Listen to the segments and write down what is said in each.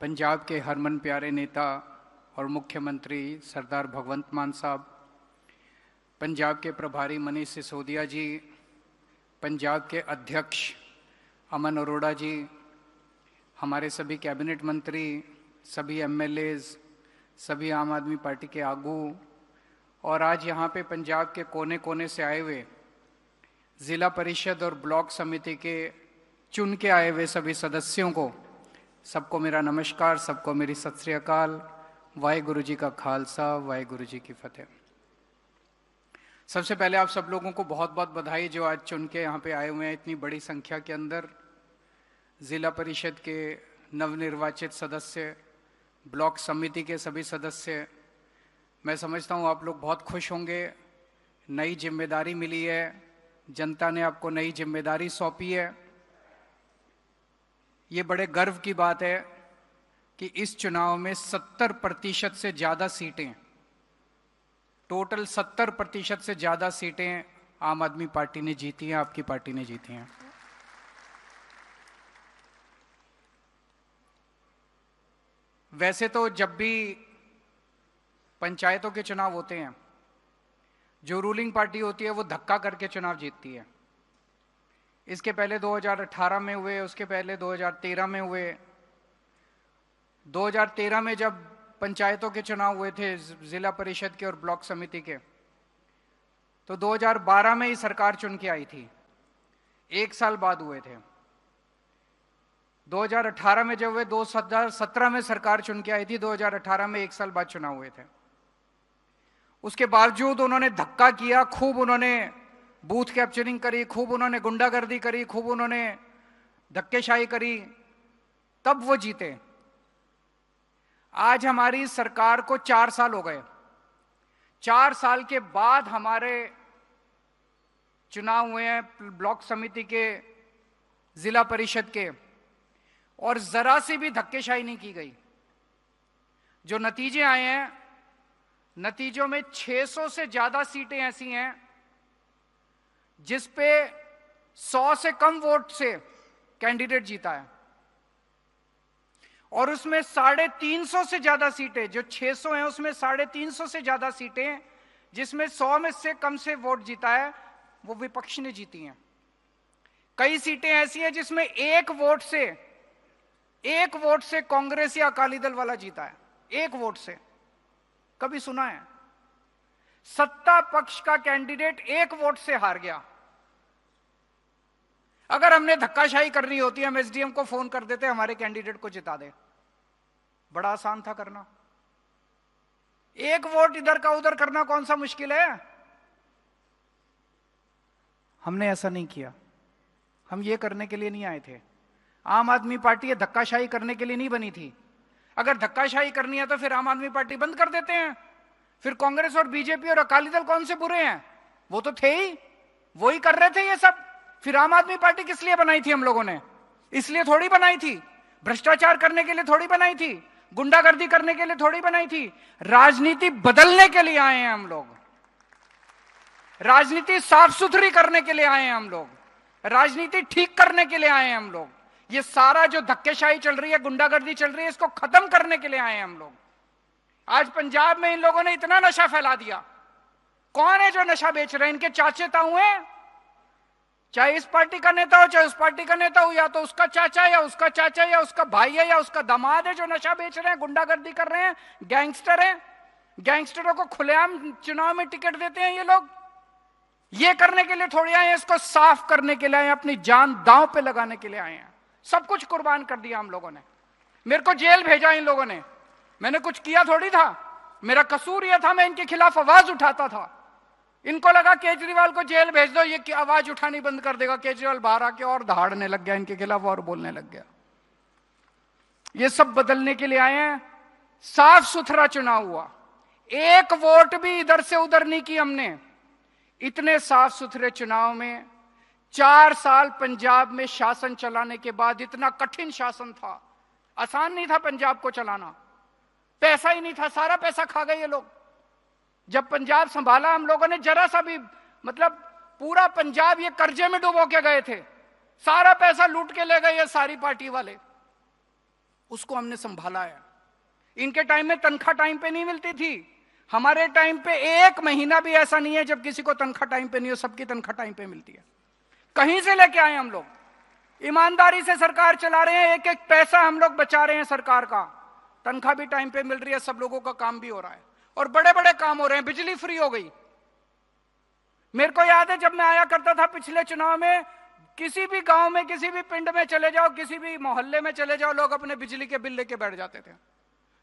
पंजाब के हरमन प्यारे नेता और मुख्यमंत्री सरदार भगवंत मान साहब, पंजाब के प्रभारी मनीष सिसोदिया जी, पंजाब के अध्यक्ष अमन अरोड़ा जी, हमारे सभी कैबिनेट मंत्री, सभी एमएलएज, सभी आम आदमी पार्टी के आगू और आज यहाँ पे पंजाब के कोने कोने से आए हुए जिला परिषद और ब्लॉक समिति के चुन के आए हुए सभी सदस्यों को, सबको मेरा नमस्कार, सबको मेरी सत श्री अकाल। वाहेगुरु जी का खालसा, वाहेगुरु जी की फतेह। सबसे पहले आप सब लोगों को बहुत बहुत बधाई जो आज चुन के यहाँ पे आए हुए हैं इतनी बड़ी संख्या के अंदर। जिला परिषद के नवनिर्वाचित सदस्य, ब्लॉक समिति के सभी सदस्य, मैं समझता हूँ आप लोग बहुत खुश होंगे। नई जिम्मेदारी मिली है, जनता ने आपको नई जिम्मेदारी सौंपी है। ये बड़े गर्व की बात है कि इस चुनाव में 70% से ज़्यादा सीटें, टोटल 70% से ज़्यादा सीटें आम आदमी पार्टी ने जीती हैं, आपकी पार्टी ने जीती हैं। वैसे तो जब भी पंचायतों के चुनाव होते हैं, जो रूलिंग पार्टी होती है वो धक्का करके चुनाव जीतती है। इसके पहले 2018 में हुए, उसके पहले 2013 में हुए। 2013 में जब पंचायतों के चुनाव हुए थे, जिला परिषद के और ब्लॉक समिति के, तो 2012 में ही सरकार चुन के आई थी, एक साल बाद हुए थे। 2018 में जब हुए, 2017 में सरकार चुन के आई थी, 2018 में एक साल बाद चुनाव हुए थे। उसके बावजूद उन्होंने धक्का किया, खूब उन्होंने बूथ कैप्चरिंग करी, खूब उन्होंने गुंडागर्दी करी, खूब उन्होंने धक्केशाही करी, तब वो जीते। आज हमारी सरकार को 4 साल हो गए। 4 साल के बाद हमारे चुनाव हुए हैं ब्लॉक समिति के, जिला परिषद के, और जरा सी भी धक्केशाही नहीं की गई। जो नतीजे आए हैं, नतीजों में 600 से ज्यादा सीटें ऐसी हैं जिस पे 100 से कम वोट से कैंडिडेट जीता है, और उसमें 350 से ज्यादा सीटें, जो 600 हैं उसमें 350 से ज्यादा सीटें जिसमें 100 में से कम से वोट जीता है, वो विपक्ष ने जीती हैं। कई सीटें ऐसी हैं जिसमें एक वोट से कांग्रेस या अकाली दल वाला जीता है, एक वोट से। कभी सुना है? सत्ता पक्ष का कैंडिडेट एक वोट से हार गया। अगर हमने धक्काशाही करनी होती, हम एसडीएम को फोन कर देते, हमारे कैंडिडेट को जिता दे। बड़ा आसान था करना। एक वोट इधर का उधर करना कौन सा मुश्किल है? हमने ऐसा नहीं किया। हम ये करने के लिए नहीं आए थे। आम आदमी पार्टी ये धक्काशाही करने के लिए नहीं बनी थी। अगर धक्काशाही करनी है तो फिर आम आदमी पार्टी बंद कर देते हैं। फिर कांग्रेस और बीजेपी और अकाली दल कौन से बुरे हैं? वो तो थे ही, वो ही कर रहे थे ये सब। फिर आम आदमी पार्टी किस लिए बनाई थी हम लोगों ने? इसलिए थोड़ी बनाई थी। भ्रष्टाचार करने के लिए थोड़ी बनाई थी, गुंडागर्दी करने के लिए थोड़ी बनाई थी। राजनीति बदलने के लिए आए हैं हम लोग। राजनीति साफ सुथरी करने के लिए आए हैं हम लोग। राजनीति ठीक करने के लिए आए हैं हम लोग। ये सारा जो धक्केशाही चल रही है, गुंडागर्दी चल रही है, इसको खत्म करने के लिए आए हैं हम लोग। आज पंजाब में इन लोगों ने इतना नशा फैला दिया। कौन है जो नशा बेच रहे हैं? इनके चाचे ताऊ हैं, चाहे इस पार्टी का नेता हो चाहे उस पार्टी का नेता हो, या तो उसका चाचा या उसका चाचा या उसका भाई है या उसका दामाद है जो नशा बेच रहे हैं, गुंडागर्दी कर रहे हैं, गैंगस्टर हैं। गैंगस्टरों को खुलेआम चुनाव में टिकट देते हैं ये लोग। ये करने के लिए थोड़ी आए हैं, इसको साफ करने के लिए आए हैं, अपनी जान दांव पे लगाने के लिए आए हैं। सब कुछ कुर्बान कर दिया हम लोगों ने। मेरे को जेल भेजा इन लोगों ने, मैंने कुछ किया थोड़ी था। मेरा कसूर यह था, मैं इनके खिलाफ आवाज उठाता था। इनको लगा केजरीवाल को जेल भेज दो, ये आवाज उठानी बंद कर देगा। केजरीवाल बाहर आके और दहाड़ने लग गया इनके खिलाफ और बोलने लग गया। ये सब बदलने के लिए आए हैं। साफ सुथरा चुनाव हुआ, एक वोट भी इधर से उधर नहीं की हमने। इतने साफ सुथरे चुनाव में 4 साल पंजाब में शासन चलाने के बाद, इतना कठिन शासन था, आसान नहीं था पंजाब को चलाना। पैसा ही नहीं था, सारा पैसा खा गए ये लोग। जब पंजाब संभाला हम लोगों ने, जरा सा भी, मतलब पूरा पंजाब ये कर्जे में डुबो के गए थे। सारा पैसा लूट के ले गए ये सारी पार्टी वाले। उसको हमने संभाला है। इनके टाइम में तनख्वाह टाइम पे नहीं मिलती थी, हमारे टाइम पे एक महीना भी ऐसा नहीं है जब किसी को तनख्वाह टाइम पे नहीं हो, सबकी तनख्वाह टाइम पे मिलती है। कहीं से लेके आए हम लोग, ईमानदारी से सरकार चला रहे हैं, एक एक पैसा हम लोग बचा रहे हैं सरकार का, तनख्वाह भी टाइम पे मिल रही है, सब लोगों का काम भी हो रहा है और बड़े बड़े काम हो रहे हैं। बिजली फ्री हो गई। मेरे को याद है जब मैं आया करता था पिछले चुनाव में, किसी भी गांव में, किसी भी पिंड में चले जाओ, किसी भी मोहल्ले में चले जाओ, लोग अपने बिजली के बिल लेके बैठ जाते थे।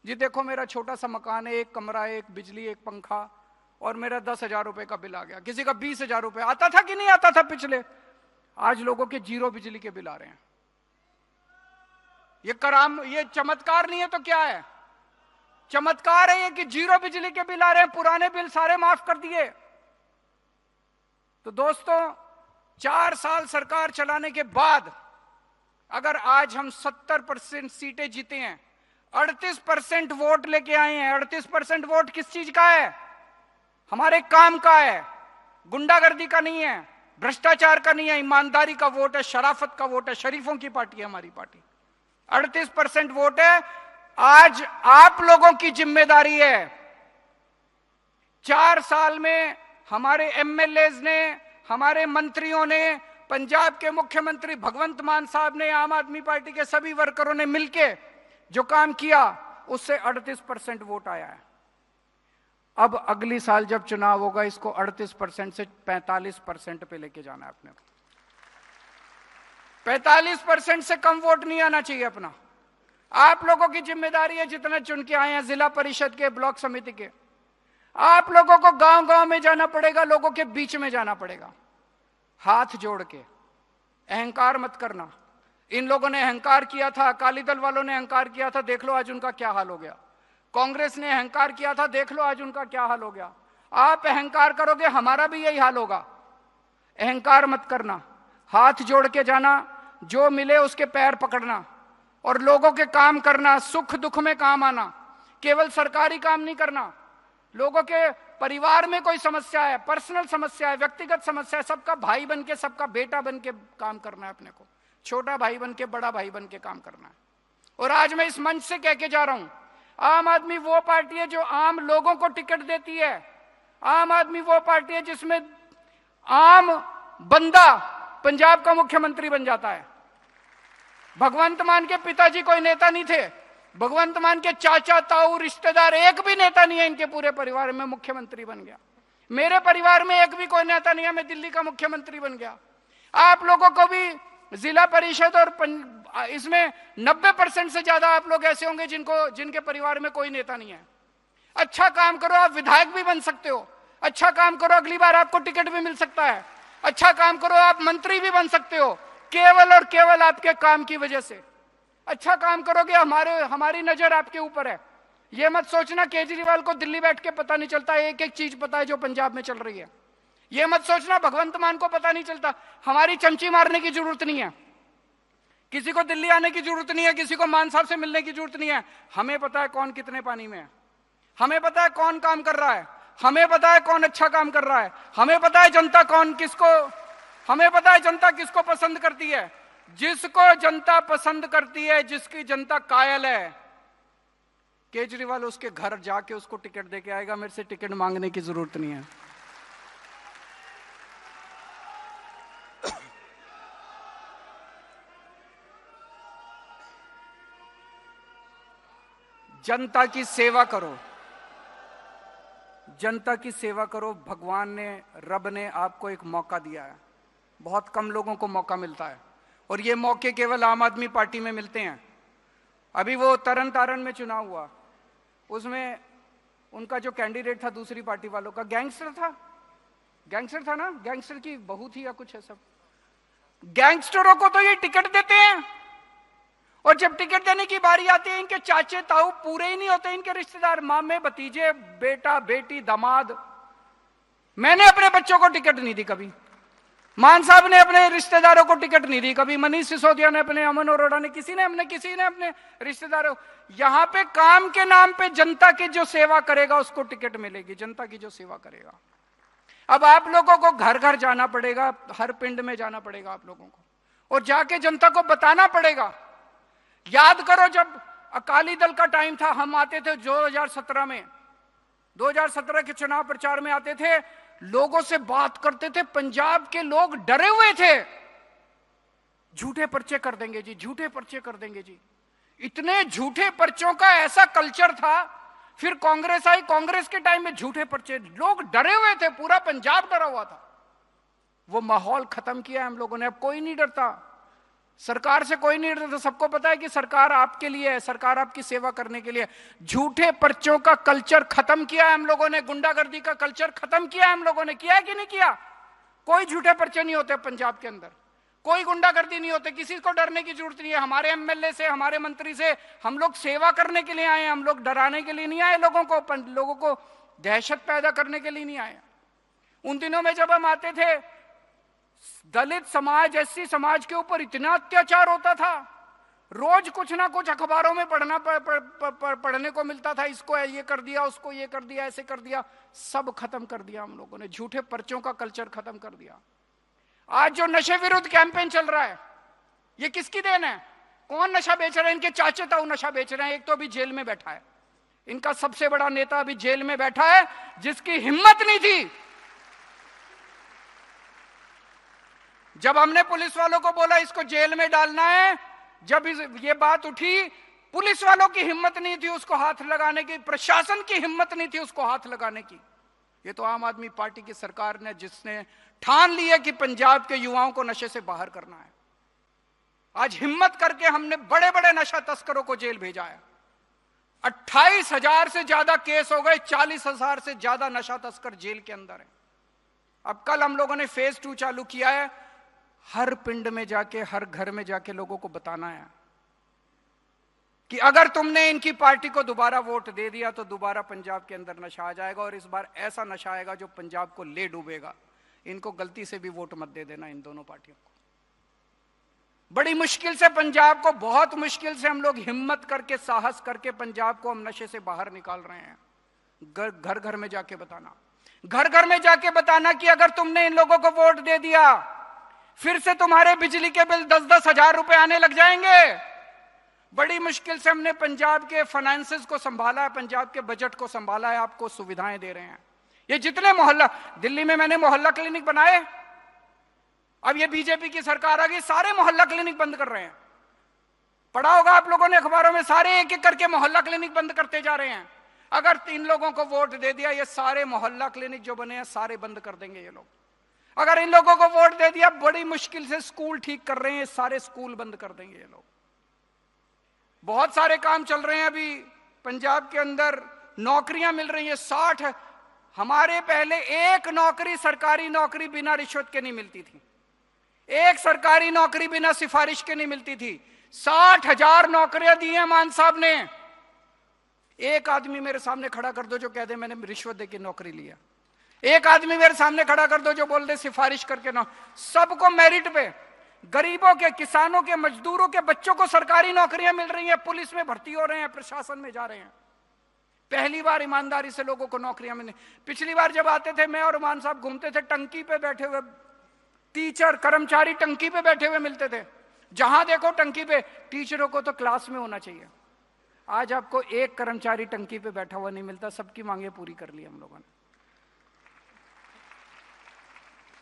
जी देखो मेरा छोटा सा मकान है, एक कमरा है, एक बिजली, एक पंखा, और मेरा 10,000 रुपए का बिल आ गया। किसी का 20,000 रुपए आता था कि नहीं आता था पिछले? आज लोगों के 0 बिजली के बिल आ रहे हैं। ये चमत्कार नहीं है तो क्या है? चमत्कार है ये कि 0 बिजली के बिल आ रहे हैं, पुराने बिल सारे माफ कर दिए। तो दोस्तों, 4 साल सरकार चलाने के बाद अगर आज हम 70% सीटें जीते हैं, 38% वोट लेके आए हैं, 38% वोट किस चीज का है? हमारे काम का है, गुंडागर्दी का नहीं है, भ्रष्टाचार का नहीं है, ईमानदारी का वोट है, शराफत का वोट है, शरीफों की पार्टी है हमारी पार्टी। 38% वोट है। आज आप लोगों की जिम्मेदारी है, 4 साल में हमारे एमएलएज ने, हमारे मंत्रियों ने, पंजाब के मुख्यमंत्री भगवंत मान साहब ने, आम आदमी पार्टी के सभी वर्करों ने मिलकर जो काम किया, उससे 38% वोट आया है। अब अगली साल जब चुनाव होगा, इसको 38% से 45% पे लेके जाना है अपने को। 45% से कम वोट नहीं आना चाहिए अपना। आप लोगों की जिम्मेदारी है, जितना चुन के आए हैं जिला परिषद के, ब्लॉक समिति के, आप लोगों को गांव गांव में जाना पड़ेगा, लोगों के बीच में जाना पड़ेगा, हाथ जोड़ के। अहंकार मत करना। इन लोगों ने अहंकार किया था, अकाली दल वालों ने अहंकार किया था, देख लो आज उनका क्या हाल हो गया। कांग्रेस ने अहंकार किया था, देख लो आज उनका क्या हाल हो गया। आप अहंकार करोगे, हमारा भी यही हाल होगा। अहंकार मत करना, हाथ जोड़ के जाना, जो मिले उसके पैर पकड़ना और लोगों के काम करना, सुख दुख में काम आना। केवल सरकारी काम नहीं करना, लोगों के परिवार में कोई समस्या है, पर्सनल समस्या है, व्यक्तिगत समस्या है, सबका भाई बन के, सबका बेटा बन के काम करना है अपने को, छोटा भाई बन के, बड़ा भाई बन के काम करना है। और आज मैं इस मंच से कह के जा रहा हूं, आम आदमी वो पार्टी है जो आम लोगों को टिकट देती है। आम आदमी वो पार्टी है जिसमें आम बंदा पंजाब का मुख्यमंत्री बन जाता है। भगवंत मान के पिताजी कोई नेता नहीं थे, भगवंत मान के चाचा, ताऊ, रिश्तेदार, एक भी नेता नहीं है इनके पूरे परिवार में, मुख्यमंत्री बन गया। मेरे परिवार में एक भी कोई नेता नहीं है, मैं दिल्ली का मुख्यमंत्री बन गया। आप लोगों को भी जिला परिषद और इसमें 90% से ज्यादा आप लोग ऐसे होंगे जिनके परिवार में कोई नेता नहीं है। अच्छा काम करो, आप विधायक भी बन सकते हो। अच्छा काम करो, अगली बार आपको टिकट भी मिल सकता है। अच्छा काम करो, आप मंत्री भी बन सकते हो, केवल और केवल आपके काम की वजह से। अच्छा काम करोगे, हमारी नजर आपके ऊपर है। यह मत सोचना केजरीवाल को दिल्ली बैठ के पता नहीं चलता, एक एक चीज पता है जो पंजाब में चल रही है। यह मत सोचना भगवंत मान को पता नहीं चलता। हमारी चमची मारने की जरूरत नहीं है, किसी को दिल्ली आने की जरूरत नहीं है, किसी को मान साहब से मिलने की जरूरत नहीं है। हमें पता है कौन कितने पानी में है, हमें पता है कौन काम कर रहा है, हमें पता है कौन अच्छा काम कर रहा है, हमें पता है जनता हमें पता है जनता किसको पसंद करती है। जिसको जनता पसंद करती है, जिसकी जनता कायल है, केजरीवाल उसके घर जाके उसको टिकट देके आएगा। मेरे से टिकट मांगने की जरूरत नहीं है। जनता की सेवा करो, जनता की सेवा करो। भगवान ने, रब ने आपको एक मौका दिया है, बहुत कम लोगों को मौका मिलता है और ये मौके केवल आम आदमी पार्टी में मिलते हैं। अभी वो तरन तारण में चुनाव हुआ, उसमें उनका जो कैंडिडेट था दूसरी पार्टी वालों का, गैंगस्टर था ना, गैंगस्टर की बहू थी या कुछ है। सब गैंगस्टरों को तो ये टिकट देते हैं और जब टिकट देने की बारी आती है, इनके चाचे ताऊ पूरे ही नहीं होते, इनके रिश्तेदार, मामे, भतीजे, बेटा, बेटी, दामाद। मैंने अपने बच्चों को टिकट नहीं दी कभी, मान साहब ने अपने रिश्तेदारों को टिकट नहीं दी कभी, मनीष सिसोदिया ने अपने, अमन अरोड़ा ने, किसी ने अपने रिश्तेदारों। यहां पे काम के नाम पे जनता की जो सेवा करेगा उसको टिकट मिलेगी, जनता की जो सेवा करेगा। अब आप लोगों को घर घर जाना पड़ेगा, हर पिंड में जाना पड़ेगा आप लोगों को, और जाके जनता को बताना पड़ेगा। याद करो जब अकाली दल का टाइम था, हम आते थे 2017 में, 2017 के चुनाव प्रचार में आते थे, लोगों से बात करते थे, पंजाब के लोग डरे हुए थे, झूठे पर्चे कर देंगे जी, झूठे पर्चे कर देंगे जी। इतने झूठे पर्चों का ऐसा कल्चर था। फिर कांग्रेस आई, कांग्रेस के टाइम में झूठे पर्चे, लोग डरे हुए थे, पूरा पंजाब डरा हुआ था। वो माहौल खत्म किया हम लोगों ने, अब कोई नहीं डरता, सरकार से कोई नहीं डरता। सबको पता है कि सरकार आपके लिए है, सरकार आपकी सेवा करने के लिए। झूठे पर्चों का कल्चर खत्म किया है हम लोगों ने, गुंडागर्दी का कल्चर खत्म किया है हम लोगों ने। किया है कि नहीं किया? कोई झूठे पर्चे नहीं होते पंजाब के अंदर, कोई गुंडागर्दी नहीं होती, किसी को डरने की जरूरत नहीं है। हमारे एमएलए से, हमारे मंत्री से हम लोग सेवा करने के लिए आए हैं, हम लोग डराने के लिए नहीं आए, लोगों को दहशत पैदा करने के लिए नहीं आए। उन दिनों में जब हम आते थे, दलित समाज, एससी समाज के ऊपर इतना अत्याचार होता था, रोज कुछ ना कुछ अखबारों में पढ़ने को मिलता था, इसको ये कर दिया, उसको ये कर दिया, ऐसे कर दिया। सब खत्म कर दिया हम लोगों ने, झूठे पर्चों का कल्चर खत्म कर दिया। आज जो नशे विरुद्ध कैंपेन चल रहा है, ये किसकी देन है? कौन नशा बेच रहा है? इनके चाचे ताऊ नशा बेच रहे हैं। एक तो अभी जेल में बैठा है, इनका सबसे बड़ा नेता अभी जेल में बैठा है, जिसकी हिम्मत नहीं थी। जब हमने पुलिस वालों को बोला इसको जेल में डालना है, जब ये बात उठी, पुलिस वालों की हिम्मत नहीं थी उसको हाथ लगाने की, प्रशासन की हिम्मत नहीं थी उसको हाथ लगाने की। ये तो आम आदमी पार्टी की सरकार ने, जिसने ठान लिया कि पंजाब के युवाओं को नशे से बाहर करना है, आज हिम्मत करके हमने बड़े बड़े नशा तस्करों को जेल भेजा है। 28,000 से ज्यादा केस हो गए, 40,000 से ज्यादा नशा तस्कर जेल के अंदर है। अब कल हम लोगों ने फेज 2 चालू किया है, हर पिंड में जाके, हर घर में जाके लोगों को बताना है कि अगर तुमने इनकी पार्टी को दोबारा वोट दे दिया तो दोबारा पंजाब के अंदर नशा आ जाएगा, और इस बार ऐसा नशा आएगा जो पंजाब को ले डूबेगा। इनको गलती से भी वोट मत दे देना, इन दोनों पार्टियों को। बड़ी मुश्किल से पंजाब को, बहुत मुश्किल से हम लोग हिम्मत करके, साहस करके पंजाब को हम नशे से बाहर निकाल रहे हैं। घर घर में जाके बताना, घर घर में जाके बताना कि अगर तुमने इन लोगों को वोट दे दिया, फिर से तुम्हारे बिजली के बिल 10-10 हजार रुपए आने लग जाएंगे। बड़ी मुश्किल से हमने पंजाब के फाइनेंसेस को संभाला है, पंजाब के बजट को संभाला है, आपको सुविधाएं दे रहे हैं। ये जितने मोहल्ला, दिल्ली में मैंने मोहल्ला क्लिनिक बनाए, अब ये बीजेपी की सरकार आ गई, सारे मोहल्ला क्लिनिक बंद कर रहे हैं। पढ़ा होगा आप लोगों ने अखबारों में, सारे एक एक करके मोहल्ला क्लिनिक बंद करते जा रहे हैं। अगर इन लोगों को वोट दे दिया, ये सारे मोहल्ला क्लिनिक जो बने हैं सारे बंद कर देंगे ये लोग। अगर इन लोगों को वोट दे दिया, बड़ी मुश्किल से स्कूल ठीक कर रहे हैं, सारे स्कूल बंद कर देंगे ये लोग। बहुत सारे काम चल रहे हैं अभी पंजाब के अंदर, नौकरियां मिल रही हैं 60। हमारे पहले एक नौकरी, सरकारी नौकरी बिना रिश्वत के नहीं मिलती थी, एक सरकारी नौकरी बिना सिफारिश के नहीं मिलती थी। 60,000 नौकरियां दी हैं मान साहब ने। एक आदमी मेरे सामने खड़ा कर दो जो कह दे मैंने रिश्वत देके नौकरी लिया, एक आदमी मेरे सामने खड़ा कर दो जो बोल दे सिफारिश करके ना। सबको मेरिट पे, गरीबों के, किसानों के, मजदूरों के बच्चों को सरकारी नौकरियां मिल रही हैं, पुलिस में भर्ती हो रहे हैं, प्रशासन में जा रहे हैं। पहली बार ईमानदारी से लोगों को नौकरियां मिली। पिछली बार जब आते थे, मैं और मान साहब घूमते थे, टंकी पे बैठे हुए टीचर, कर्मचारी टंकी पे बैठे हुए मिलते थे। जहां देखो टंकी पे, टीचरों को तो क्लास में होना चाहिए। आज आपको एक कर्मचारी टंकी पे बैठा हुआ नहीं मिलता, सबकी मांगे पूरी कर ली हम लोगों ने।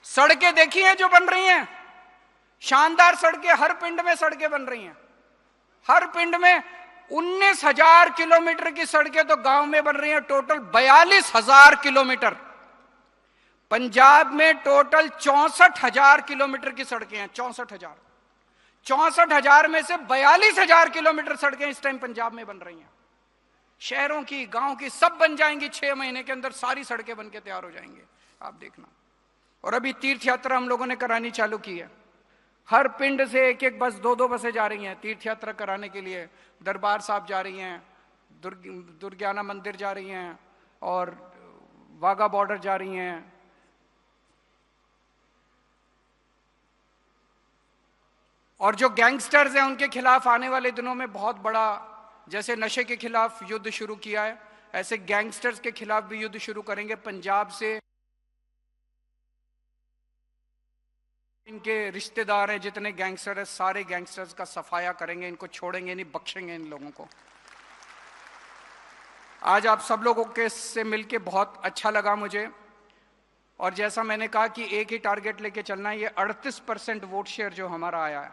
सड़कें देखी हैं जो बन रही हैं, शानदार सड़कें, हर पिंड में सड़कें बन रही हैं। हर पिंड में 19,000 किलोमीटर की सड़कें तो गांव में बन रही हैं। टोटल 42,000 किलोमीटर पंजाब में, टोटल 64,000 किलोमीटर की सड़कें हैं। 64,000, 64,000 में से 42,000 किलोमीटर सड़कें इस टाइम पंजाब में बन रही हैं। शहरों की, गांव की, सब बन जाएंगी 6 महीने के अंदर, सारी सड़कें बन के तैयार हो जाएंगे, आप देखना। और अभी तीर्थ यात्रा हम लोगों ने करानी चालू की है। हर पिंड से एक एक बस, 2-2 बसें जा रही हैं तीर्थ यात्रा कराने के लिए। दरबार साहब जा रही हैं, दुर्गियाना मंदिर जा रही हैं, और वाघा बॉर्डर जा रही हैं। और जो गैंगस्टर्स हैं उनके खिलाफ आने वाले दिनों में बहुत बड़ा, जैसे नशे के खिलाफ युद्ध शुरू किया है, ऐसे गैंगस्टर्स के खिलाफ भी युद्ध शुरू करेंगे। पंजाब से इनके रिश्तेदार हैं जितने गैंगस्टर हैं, सारे गैंगस्टर्स का सफाया करेंगे, इनको छोड़ेंगे नहीं, बख्शेंगे इन लोगों को। आज आप सब लोगों के से मिलके बहुत अच्छा लगा मुझे। और जैसा मैंने कहा कि एक ही टारगेट लेके चलना है, ये 38% वोट शेयर जो हमारा आया है,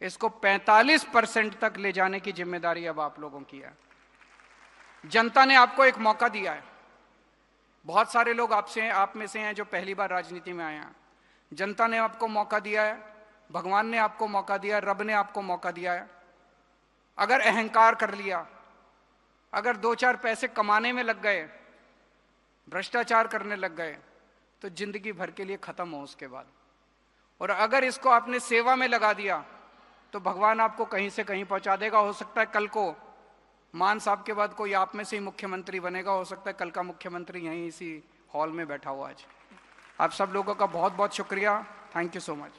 इसको 45% तक ले जाने की जिम्मेदारी अब आप लोगों की है। जनता ने आपको एक मौका दिया है। बहुत सारे लोग आप में से हैं जो पहली बार राजनीति में आए हैं। जनता ने आपको मौका दिया है, भगवान ने आपको मौका दिया है, रब ने आपको मौका दिया है। अगर अहंकार कर लिया, अगर 2-4 पैसे कमाने में लग गए, भ्रष्टाचार करने लग गए, तो जिंदगी भर के लिए खत्म हो उसके बाद। और अगर इसको आपने सेवा में लगा दिया तो भगवान आपको कहीं से कहीं पहुंचा देगा। हो सकता है कल को मान साहब के बाद कोई आप में से ही मुख्यमंत्री बनेगा, हो सकता है कल का मुख्यमंत्री यहीं इसी हॉल में बैठा हुआ। आज आप सब लोगों का बहुत बहुत शुक्रिया। Thank you so much.